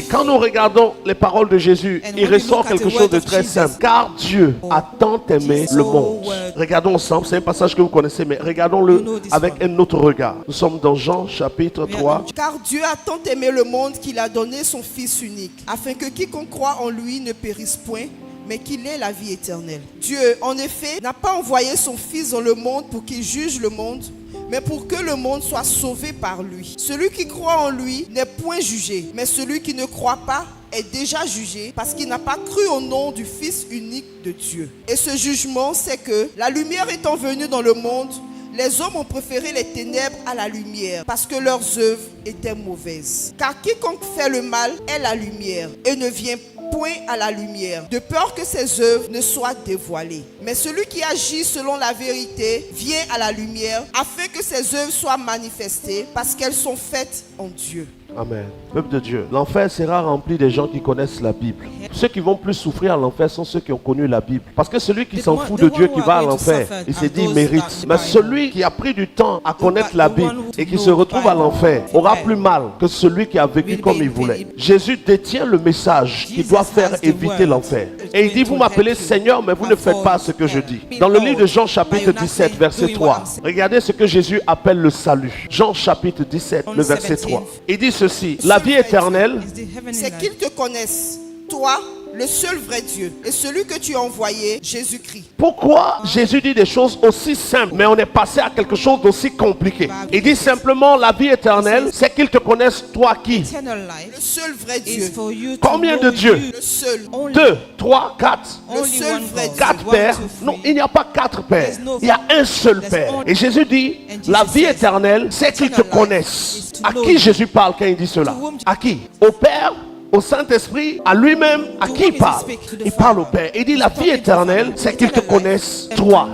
Quand nous regardons les paroles de Jésus, il ressort quelque chose de très simple. Car Dieu a tant aimé le monde. Regardons ensemble, c'est un passage que vous connaissez, mais regardons-le avec un autre regard. Nous sommes dans Jean chapitre 3. Car Dieu a tant aimé le monde qu'il a donné son Fils unique, afin que quiconque croit en lui ne périsse point, mais qu'il ait la vie éternelle. Dieu, en effet, n'a pas envoyé son Fils dans le monde pour qu'il juge le monde, mais pour que le monde soit sauvé par lui. Celui qui croit en lui n'est point jugé, mais celui qui ne croit pas est déjà jugé parce qu'il n'a pas cru au nom du Fils unique de Dieu. Et ce jugement, c'est que la lumière étant venue dans le monde, les hommes ont préféré les ténèbres à la lumière parce que leurs œuvres étaient mauvaises. Car quiconque fait le mal est la lumière et ne vient point à la lumière, de peur que ses œuvres ne soient dévoilées. Mais celui qui agit selon la vérité vient à la lumière afin que ses œuvres soient manifestées parce qu'elles sont faites en Dieu. Amen. Peuple de Dieu, l'enfer sera rempli des gens qui connaissent la Bible. Ceux qui vont plus souffrir à l'enfer sont ceux qui ont connu la Bible. Parce que celui qui s'en fout de Dieu qui va à l'enfer, il s'est dit il mérite. Mais celui qui a pris du temps à connaître la Bible et qui se retrouve à l'enfer aura plus mal que celui qui a vécu comme il voulait. Jésus détient le message qui doit faire éviter l'enfer. Et il dit, vous m'appelez Seigneur, mais vous ne faites pas ce que je dis. Dans le livre de Jean chapitre 17, verset 3, regardez ce que Jésus appelle le salut. Jean chapitre 17, le verset 3. Il dit ceci, la vie éternelle, c'est qu'ils te connaissent, toi, le seul vrai Dieu, et celui que tu as envoyé, Jésus-Christ. Pourquoi Jésus dit des choses aussi simples, mais on est passé à quelque chose d'aussi compliqué? Il dit simplement la vie éternelle, c'est qu'ils te connaissent, toi qui? Le seul vrai Dieu. Combien de dieux? Le seul. 2, 3, 4. Le seul vrai Dieu. 4 pères? Non, il n'y a pas 4 pères. Il y a un seul père. Et Jésus dit, la vie éternelle, c'est qu'ils te connaissent. À qui Jésus parle quand il dit cela? À qui? Au Père? Au Saint-Esprit, à lui-même, à qui il parle? Il parle au Père. Il dit la vie éternelle, c'est qu'ils te connaissent, toi,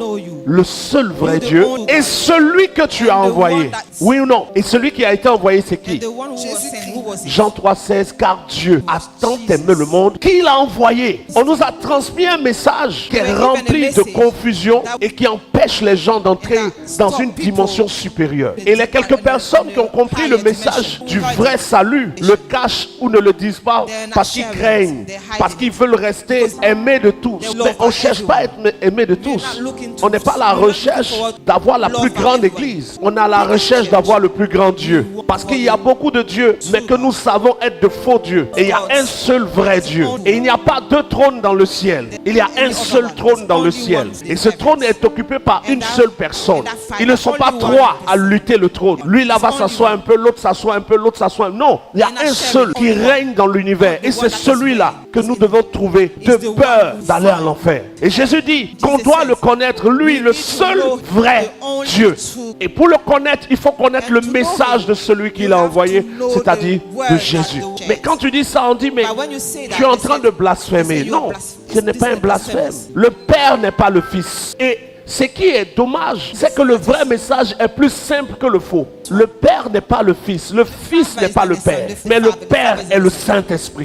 le seul vrai Dieu, et celui que tu as envoyé. Oui ou non? Et celui qui a été envoyé, c'est qui? Jésus-Christ. Jean 3,16, car Dieu a tant aimé le monde qu'il a envoyé. On nous a transmis un message qui est rempli de confusion et qui empêche les gens d'entrer dans une dimension supérieure. Et les quelques personnes qui ont compris le message du vrai salut le cachent ou ne le disent pas parce qu'ils craignent, parce qu'ils veulent rester aimés de tous. Mais on ne cherche pas à être aimé de tous. On n'est pas à la recherche d'avoir la plus grande église. On est à la recherche d'avoir le plus grand Dieu. Parce qu'il y a beaucoup de dieux, mais que nous savons être de faux dieux. Et il y a un seul vrai Dieu. Et il n'y a pas deux trônes dans le ciel. Il y a un seul trône dans le ciel. Et ce trône est occupé par une seule personne. Ils ne sont pas trois à lutter le trône. Lui là-bas s'assoit un peu, l'autre s'assoit un peu, l'autre s'assoit. Non, il y a un seul qui règne dans l'univers. Et c'est celui-là que nous devons trouver de peur d'aller à l'enfer. Et Jésus dit qu'on doit le connaître, lui, le seul vrai Dieu. Et pour le connaître, il faut connaître le message de celui qui l'a envoyé, c'est-à-dire de Jésus. Mais quand tu dis ça, on dit, mais tu es en train de blasphémer. Non, ce n'est pas un blasphème. Le Père n'est pas le Fils. Et ce qui est dommage, c'est que le vrai message est plus simple que le faux. Le Père n'est pas le Fils n'est pas le Père, mais le Père est le Saint-Esprit.